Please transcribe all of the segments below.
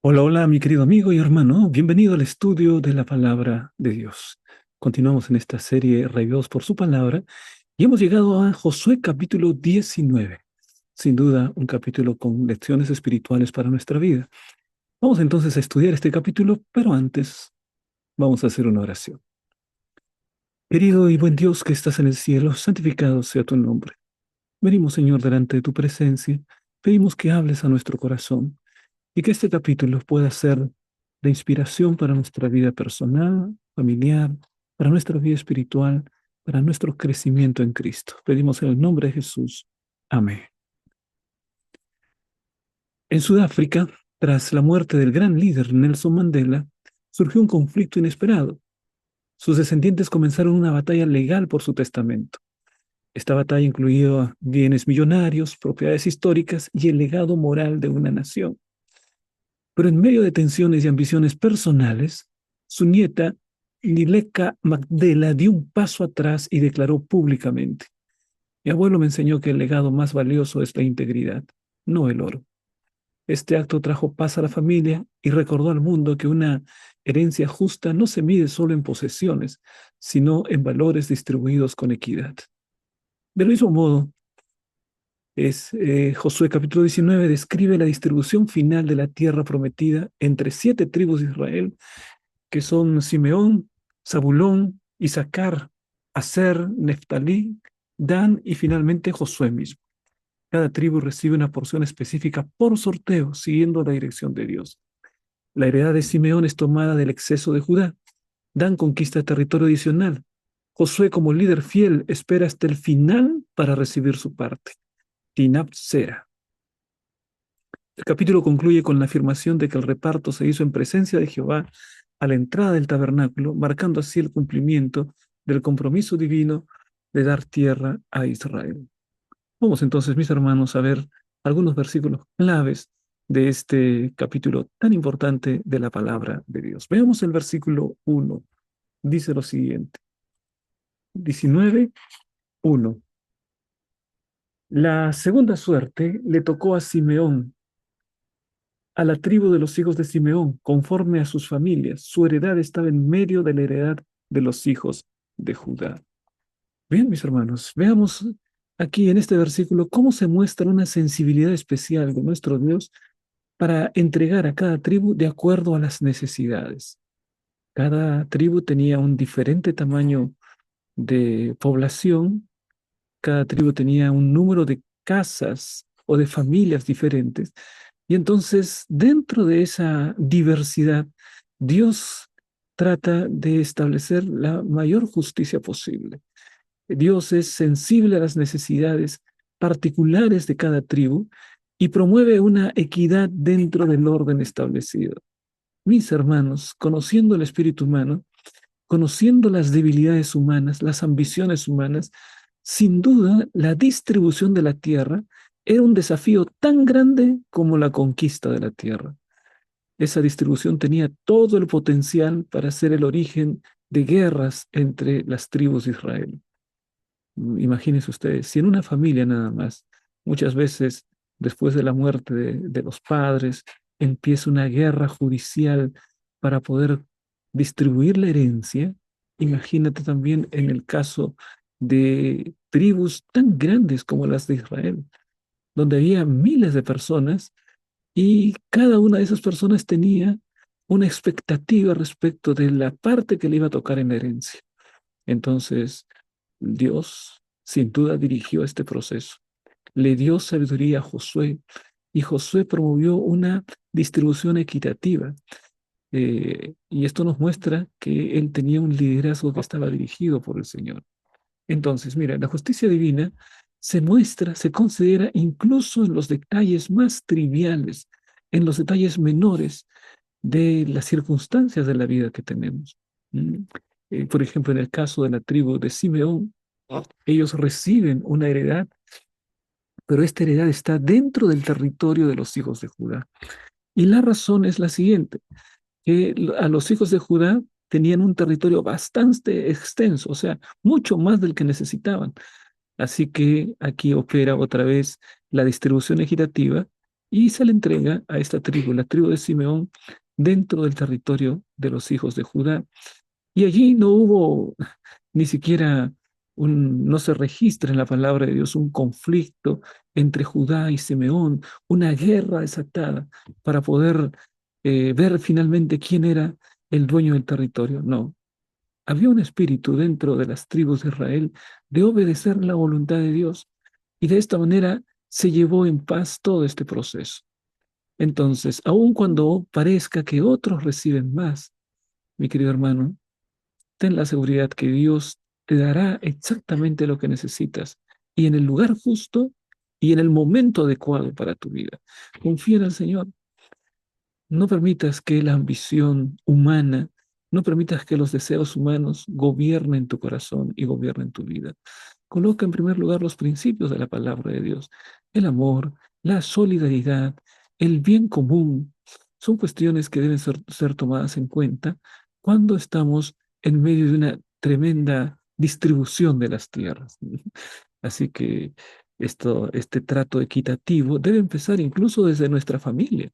Hola, hola, mi querido amigo y hermano. Bienvenido al estudio de la palabra de Dios. Continuamos en esta serie Revivados por su palabra y hemos llegado a Josué capítulo 19. Sin duda, un capítulo con lecciones espirituales para nuestra vida. Vamos entonces a estudiar este capítulo, pero antes vamos a hacer una oración. Querido y buen Dios que estás en el cielo, santificado sea tu nombre. Venimos, Señor, delante de tu presencia. Pedimos que hables a nuestro corazón y que este capítulo pueda ser de inspiración para nuestra vida personal, familiar, para nuestra vida espiritual, para nuestro crecimiento en Cristo. Pedimos en el nombre de Jesús. Amén. En Sudáfrica, tras la muerte del gran líder Nelson Mandela, surgió un conflicto inesperado. Sus descendientes comenzaron una batalla legal por su testamento. Esta batalla incluía bienes millonarios, propiedades históricas y el legado moral de una nación. Pero en medio de tensiones y ambiciones personales, su nieta, Nileka Magdela, dio un paso atrás y declaró públicamente: Mi abuelo me enseñó que el legado más valioso es la integridad, no el oro. Este acto trajo paz a la familia y recordó al mundo que una herencia justa no se mide solo en posesiones, sino en valores distribuidos con equidad. Del mismo modo, Josué capítulo 19 describe la distribución final de la tierra prometida entre 7 tribus de Israel, que son Simeón, Zabulón, Isaacar, Aser, Neftalí, Dan y finalmente Josué mismo. Cada tribu recibe una porción específica por sorteo, siguiendo la dirección de Dios. La heredad de Simeón es tomada del exceso de Judá. Dan conquista territorio adicional. Josué, como líder fiel, espera hasta el final para recibir su parte. Tinab Sera. El capítulo concluye con la afirmación de que el reparto se hizo en presencia de Jehová a la entrada del tabernáculo, marcando así el cumplimiento del compromiso divino de dar tierra a Israel. Vamos entonces, mis hermanos, a ver algunos versículos claves de este capítulo tan importante de la palabra de Dios. Veamos el versículo 1. Dice lo siguiente: 19:1. La segunda suerte le tocó a Simeón, a la tribu de los hijos de Simeón, conforme a sus familias. Su heredad estaba en medio de la heredad de los hijos de Judá. Bien, mis hermanos, veamos aquí en este versículo cómo se muestra una sensibilidad especial de nuestro Dios para entregar a cada tribu de acuerdo a las necesidades. Cada tribu tenía un diferente tamaño de población, cada tribu tenía un número de casas o de familias diferentes. Y entonces, dentro de esa diversidad, Dios trata de establecer la mayor justicia posible. Dios es sensible a las necesidades particulares de cada tribu y promueve una equidad dentro del orden establecido. Mis hermanos, conociendo el espíritu humano, conociendo las debilidades humanas, las ambiciones humanas, sin duda la distribución de la tierra era un desafío tan grande como la conquista de la tierra. Esa distribución tenía todo el potencial para ser el origen de guerras entre las tribus de Israel. Imagínense ustedes, si en una familia nada más, muchas veces después de la muerte de los padres, empieza una guerra judicial para poder distribuir la herencia, imagínate también en el caso de tribus tan grandes como las de Israel, donde había miles de personas y cada una de esas personas tenía una expectativa respecto de la parte que le iba a tocar en la herencia. Entonces, Dios sin duda dirigió este proceso. Le dio sabiduría a Josué y Josué promovió una distribución equitativa. Y esto nos muestra que él tenía un liderazgo que estaba dirigido por el Señor. Entonces, mira, la justicia divina se muestra, se considera incluso en los detalles más triviales, en los detalles menores de las circunstancias de la vida que tenemos. ¿Mm? Por ejemplo, en el caso de la tribu de Simeón, ellos reciben una heredad, pero esta heredad está dentro del territorio de los hijos de Judá. Y la razón es la siguiente, que a los hijos de Judá tenían un territorio bastante extenso, o sea, mucho más del que necesitaban. Así que aquí opera otra vez la distribución equitativa y se le entrega a esta tribu, la tribu de Simeón, dentro del territorio de los hijos de Judá. Y allí no hubo ni siquiera no se registra en la palabra de Dios un conflicto entre Judá y Simeón, una guerra desatada para poder ver finalmente quién era el dueño del territorio. No, había un espíritu dentro de las tribus de Israel de obedecer la voluntad de Dios y de esta manera se llevó en paz todo este proceso. Entonces, aun cuando parezca que otros reciben más, mi querido hermano, ten la seguridad que Dios te dará exactamente lo que necesitas y en el lugar justo y en el momento adecuado para tu vida. Confía en el Señor. No permitas que la ambición humana, no permitas que los deseos humanos gobiernen tu corazón y gobiernen tu vida. Coloca en primer lugar los principios de la palabra de Dios, el amor, la solidaridad, el bien común. Son cuestiones que deben ser tomadas en cuenta cuando estamos en medio de una tremenda distribución de las tierras. Así que este trato equitativo debe empezar incluso desde nuestra familia.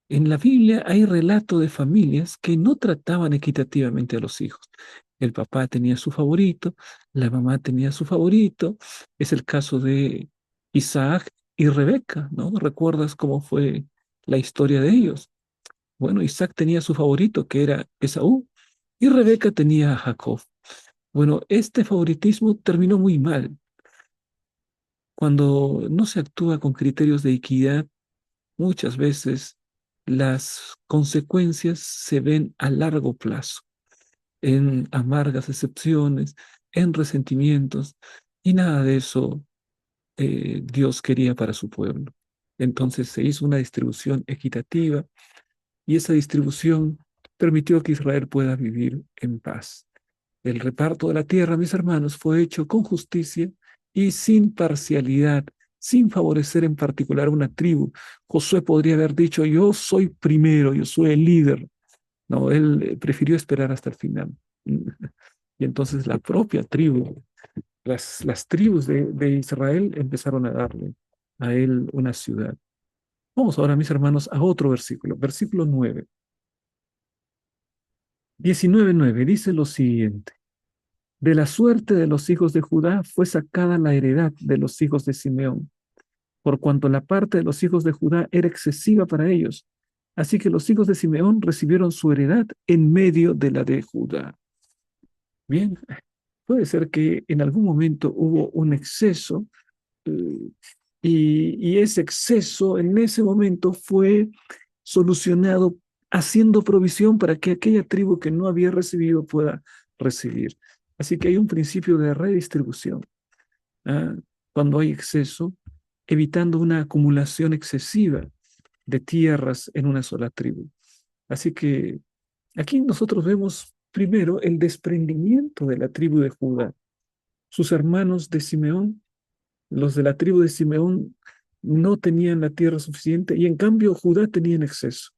En la Biblia hay relato de familias que no trataban equitativamente a los hijos. El papá tenía su favorito, la mamá tenía su favorito. Es el caso de Isaac y Rebeca, ¿no? ¿Recuerdas cómo fue la historia de ellos? Bueno, Isaac tenía su favorito, que era Esaú, y Rebeca tenía a Jacob. Bueno, este favoritismo terminó muy mal. Cuando no se actúa con criterios de equidad, muchas veces las consecuencias se ven a largo plazo, en amargas decepciones, en resentimientos, y nada de eso Dios quería para su pueblo. Entonces se hizo una distribución equitativa y esa distribución permitió que Israel pueda vivir en paz. El reparto de la tierra, mis hermanos, fue hecho con justicia y sin parcialidad, sin favorecer en particular una tribu. Josué podría haber dicho, yo soy primero, yo soy el líder. No, él prefirió esperar hasta el final. Y entonces la propia tribu, las tribus de Israel empezaron a darle a él una ciudad. Vamos ahora, mis hermanos, a otro versículo, versículo 9. 19:9 dice lo siguiente. De la suerte de los hijos de Judá fue sacada la heredad de los hijos de Simeón, por cuanto la parte de los hijos de Judá era excesiva para ellos. Así que los hijos de Simeón recibieron su heredad en medio de la de Judá. Bien, puede ser que en algún momento hubo un exceso eh, y ese exceso en ese momento fue solucionado haciendo provisión para que aquella tribu que no había recibido pueda recibir. Así que hay un principio de redistribución. ¿Ah? Cuando hay exceso, evitando una acumulación excesiva de tierras en una sola tribu. Así que aquí nosotros vemos primero el desprendimiento de la tribu de Judá. Sus hermanos de Simeón, los de la tribu de Simeón, no tenían la tierra suficiente y en cambio Judá tenía en exceso.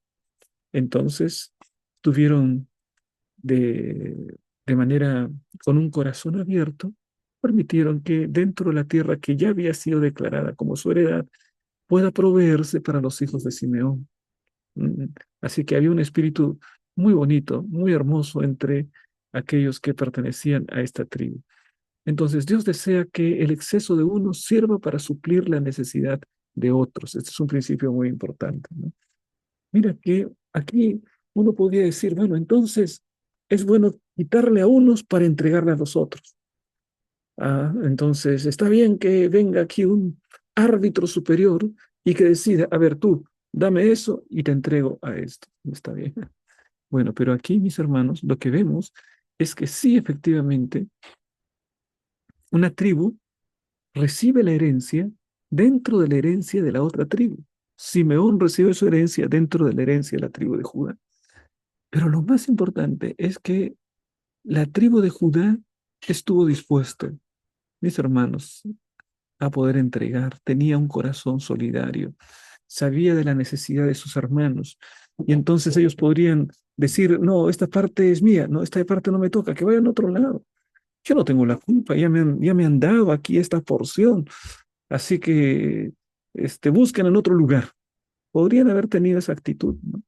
Entonces tuvieron de manera, con un corazón abierto, permitieron que dentro de la tierra que ya había sido declarada como su heredad, pueda proveerse para los hijos de Simeón. Mm, Así que había un espíritu muy bonito, muy hermoso entre aquellos que pertenecían a esta tribu. Entonces Dios desea que el exceso de unos sirva para suplir la necesidad de otros. Este es un principio muy importante, ¿no? Mira que aquí uno podría decir, bueno, entonces es bueno quitarle a unos para entregarle a los otros. Entonces está bien que venga aquí un árbitro superior y que decida, a ver tú, dame eso y te entrego a esto. Está bien. Bueno, pero aquí, mis hermanos, lo que vemos es que sí, efectivamente, una tribu recibe la herencia dentro de la herencia de la otra tribu. Simeón recibe su herencia dentro de la herencia de la tribu de Judá. Pero lo más importante es que la tribu de Judá estuvo dispuesta, mis hermanos, a poder entregar. Tenía un corazón solidario, sabía de la necesidad de sus hermanos. Y entonces ellos podrían decir, no, esta parte es mía, no, esta parte no me toca, que vayan a otro lado. Yo no tengo la culpa, ya me han dado aquí esta porción. Así que busquen en otro lugar. Podrían haber tenido esa actitud, ¿no?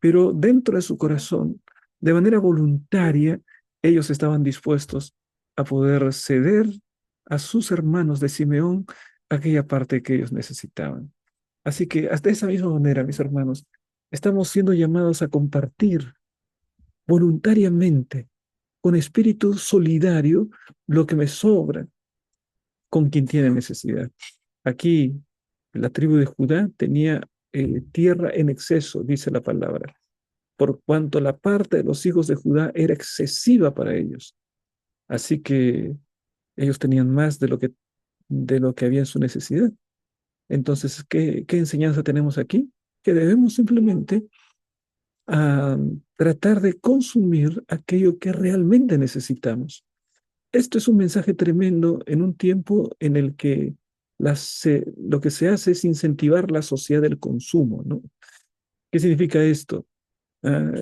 Pero dentro de su corazón, de manera voluntaria, ellos estaban dispuestos a poder ceder a sus hermanos de Simeón aquella parte que ellos necesitaban. Así que hasta esa misma manera, mis hermanos, estamos siendo llamados a compartir voluntariamente, con espíritu solidario, lo que me sobra con quien tiene necesidad. Aquí, la tribu de Judá tenía tierra en exceso, dice la palabra, por cuanto la parte de los hijos de Judá era excesiva para ellos. Así que ellos tenían más de lo que había en su necesidad. Entonces, ¿qué enseñanza tenemos aquí? Que debemos simplemente a tratar de consumir aquello que realmente necesitamos. Esto es un mensaje tremendo en un tiempo en el que lo que se hace es incentivar la sociedad del consumo, ¿no? ¿Qué significa esto? Ah,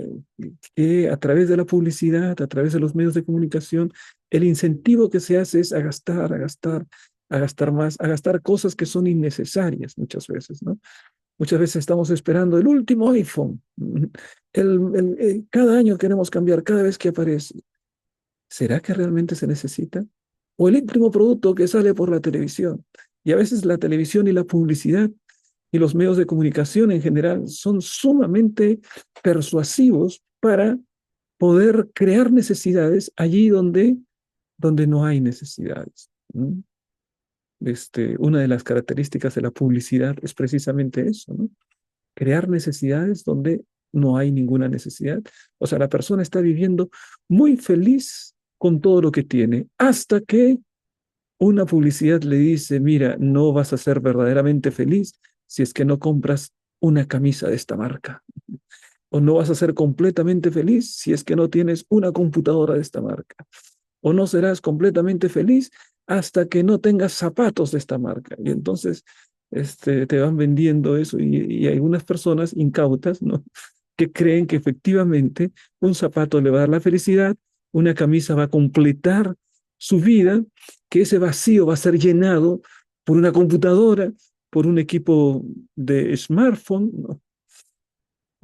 que a través de la publicidad, a través de los medios de comunicación, el incentivo que se hace es a gastar, a gastar, a gastar más, a gastar cosas que son innecesarias muchas veces, ¿no? Muchas veces estamos esperando el último iPhone. Cada año queremos cambiar, cada vez que aparece. ¿Será que realmente se necesita? O el último producto que sale por la televisión. Y a veces la televisión y la publicidad y los medios de comunicación en general son sumamente persuasivos para poder crear necesidades allí donde no hay necesidades. ¿No? Una de las características de la publicidad es precisamente eso, ¿no? Crear necesidades donde no hay ninguna necesidad. O sea, la persona está viviendo muy feliz con todo lo que tiene, hasta que una publicidad le dice, mira, no vas a ser verdaderamente feliz si es que no compras una camisa de esta marca. O no vas a ser completamente feliz si es que no tienes una computadora de esta marca. O no serás completamente feliz hasta que no tengas zapatos de esta marca. Y entonces te van vendiendo eso y hay algunas personas incautas, ¿no? Que creen que efectivamente un zapato le va a dar la felicidad, una camisa va a completar su vida, que ese vacío va a ser llenado por una computadora, por un equipo de smartphone, ¿no?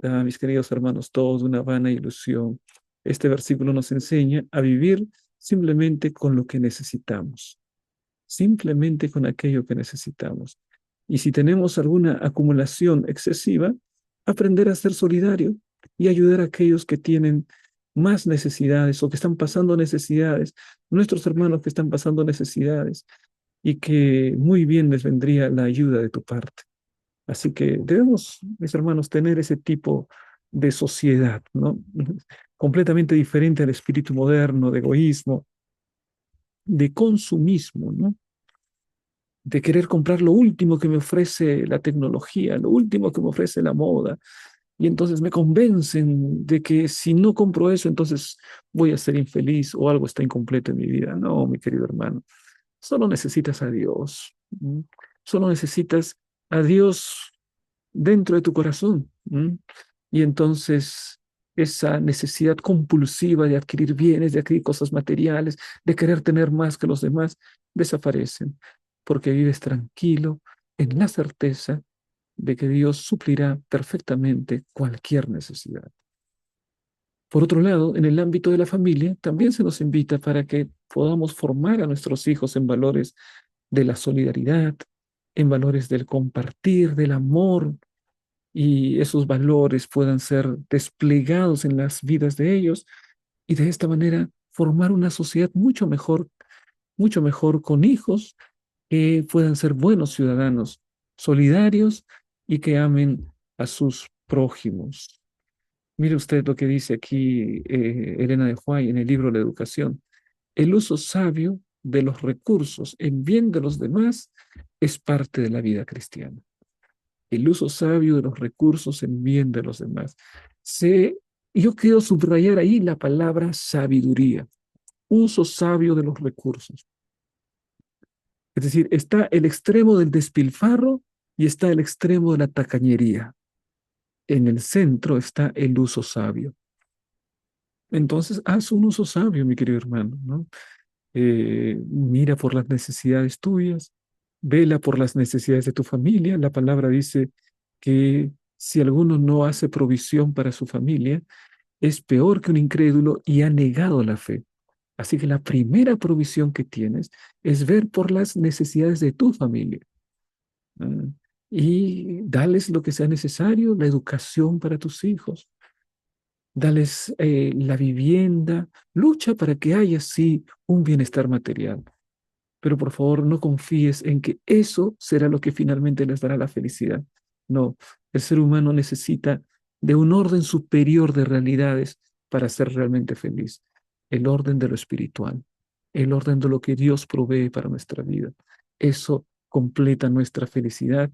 Ah, mis queridos hermanos, todos una vana ilusión. Este versículo nos enseña a vivir simplemente con lo que necesitamos, simplemente con aquello que necesitamos. Y si tenemos alguna acumulación excesiva, aprender a ser solidario y ayudar a aquellos que tienen más necesidades o que están pasando necesidades, nuestros hermanos que están pasando necesidades y que muy bien les vendría la ayuda de tu parte. Así que debemos, mis hermanos, tener ese tipo de sociedad, ¿no? Completamente diferente al espíritu moderno, de egoísmo, de consumismo, ¿no? De querer comprar lo último que me ofrece la tecnología, lo último que me ofrece la moda. Y entonces me convencen de que si no compro eso, entonces voy a ser infeliz o algo está incompleto en mi vida. No, mi querido hermano, solo necesitas a Dios. ¿M? Solo necesitas a Dios dentro de tu corazón. ¿M? Y entonces esa necesidad compulsiva de adquirir bienes, de adquirir cosas materiales, de querer tener más que los demás, desaparecen, porque vives tranquilo en la certeza de que Dios suplirá perfectamente cualquier necesidad. Por otro lado, en el ámbito de la familia, también se nos invita para que podamos formar a nuestros hijos en valores de la solidaridad, en valores del compartir, del amor, y esos valores puedan ser desplegados en las vidas de ellos y de esta manera formar una sociedad mucho mejor con hijos que puedan ser buenos ciudadanos, solidarios y que amen a sus prójimos. Mire usted lo que dice aquí Elena de Huay en el libro La Educación. El uso sabio de los recursos en bien de los demás es parte de la vida cristiana. El uso sabio de los recursos en bien de los demás. Se, yo quiero subrayar ahí la palabra sabiduría, uso sabio de los recursos. Es decir, está el extremo del despilfarro y está el extremo de la tacañería. En el centro está el uso sabio. Entonces, haz un uso sabio, mi querido hermano, ¿no? Mira por las necesidades tuyas, Vela por las necesidades de tu familia. La palabra dice que si alguno no hace provisión para su familia, es peor que un incrédulo y ha negado la fe. Así que la primera provisión que tienes es ver por las necesidades de tu familia. ¿No? Y dales lo que sea necesario, la educación para tus hijos, dales la vivienda, lucha para que haya sí un bienestar material. Pero por favor no confíes en que eso será lo que finalmente les dará la felicidad. No, el ser humano necesita de un orden superior de realidades para ser realmente feliz. El orden de lo espiritual, el orden de lo que Dios provee para nuestra vida. Eso completa nuestra felicidad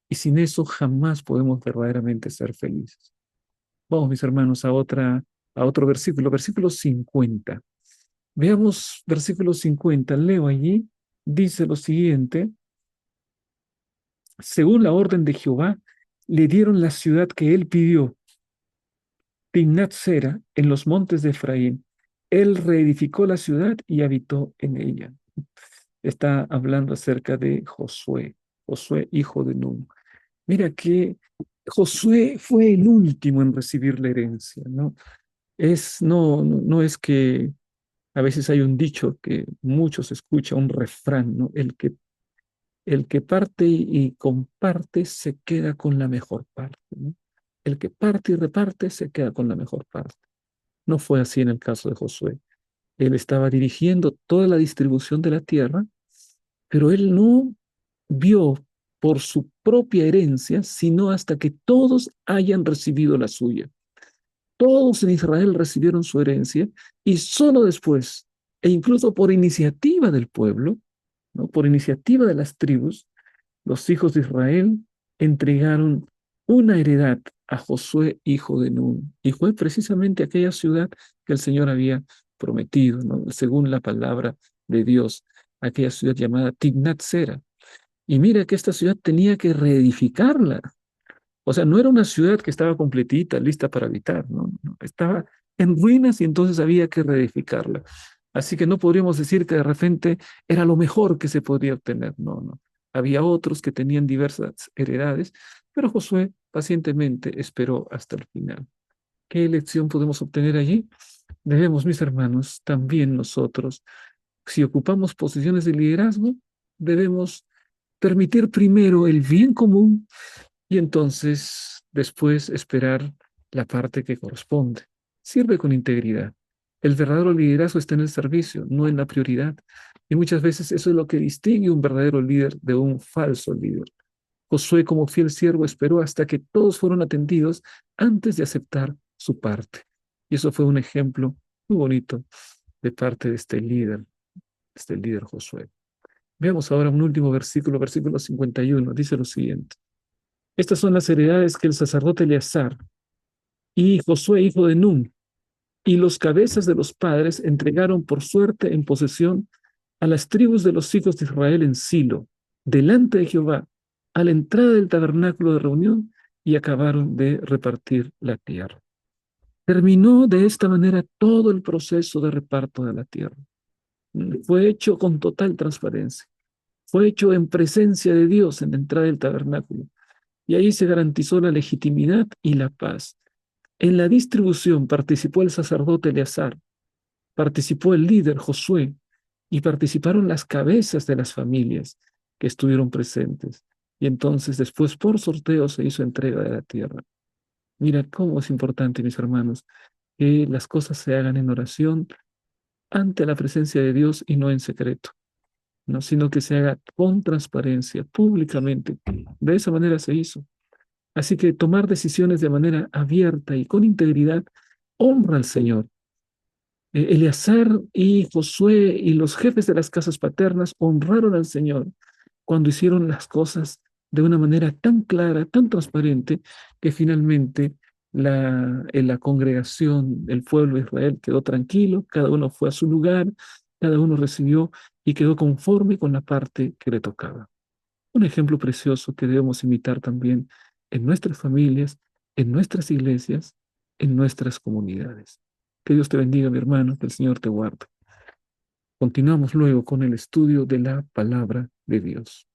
y sin eso jamás podemos verdaderamente ser felices. Vamos, mis hermanos, a otro versículo, versículo 50. Veamos versículo 50. Leo allí, dice lo siguiente: según la orden de Jehová, le dieron la ciudad que él pidió, Timnat Sera, en los montes de Efraín. Él reedificó la ciudad y habitó en ella. Está hablando acerca de Josué, Josué hijo de Nun. Mira que Josué fue el último en recibir la herencia, ¿no? No es que a veces hay un dicho que muchos escuchan, un refrán, ¿no? El que parte y comparte se queda con la mejor parte, ¿no? El que parte y reparte se queda con la mejor parte. No fue así en el caso de Josué. Él estaba dirigiendo toda la distribución de la tierra, pero él no vio por su propia herencia, sino hasta que todos hayan recibido la suya. Todos en Israel recibieron su herencia y solo después, e incluso por iniciativa del pueblo, ¿no? Por iniciativa de las tribus, los hijos de Israel entregaron una heredad a Josué, hijo de Nun, y fue precisamente aquella ciudad que el Señor había prometido, ¿no? Según la palabra de Dios, aquella ciudad llamada Timnat Sera. Y mira que esta ciudad tenía que reedificarla. O sea, no era una ciudad que estaba completita, lista para habitar, ¿no? No, estaba en ruinas y entonces había que reedificarla. Así que no podríamos decir que de repente era lo mejor que se podría obtener, no, no. Había otros que tenían diversas heredades, pero Josué pacientemente esperó hasta el final. ¿Qué lección podemos obtener allí? Debemos, mis hermanos, también nosotros, si ocupamos posiciones de liderazgo, debemos permitir primero el bien común y entonces después esperar la parte que corresponde. Sirve con integridad. El verdadero liderazgo está en el servicio, no en la prioridad. Y muchas veces eso es lo que distingue un verdadero líder de un falso líder. Josué, como fiel siervo, esperó hasta que todos fueron atendidos antes de aceptar su parte. Y eso fue un ejemplo muy bonito de parte de este líder Josué. Veamos ahora un último versículo, versículo 51. Dice lo siguiente: estas son las heredades que el sacerdote Eleazar y Josué, hijo de Nun, y los cabezas de los padres entregaron por suerte en posesión a las tribus de los hijos de Israel en Silo, delante de Jehová, a la entrada del tabernáculo de reunión, y acabaron de repartir la tierra. Terminó de esta manera todo el proceso de reparto de la tierra. Fue hecho con total transparencia. Fue hecho en presencia de Dios en la entrada del tabernáculo. Y ahí se garantizó la legitimidad y la paz. En la distribución participó el sacerdote Eleazar, participó el líder Josué y participaron las cabezas de las familias que estuvieron presentes. Y entonces después por sorteo se hizo entrega de la tierra. Mira cómo es importante, mis hermanos, que las cosas se hagan en oración ante la presencia de Dios y no en secreto, ¿no? Sino que se haga con transparencia, públicamente. De esa manera se hizo. Así que tomar decisiones de manera abierta y con integridad honra al Señor. Eleazar y Josué y los jefes de las casas paternas honraron al Señor cuando hicieron las cosas de una manera tan clara, tan transparente, que finalmente en la congregación, el pueblo de Israel quedó tranquilo, cada uno fue a su lugar, cada uno recibió y quedó conforme con la parte que le tocaba. Un ejemplo precioso que debemos imitar también en nuestras familias, en nuestras iglesias, en nuestras comunidades. Que Dios te bendiga, mi hermano, que el Señor te guarde. Continuamos luego con el estudio de la palabra de Dios.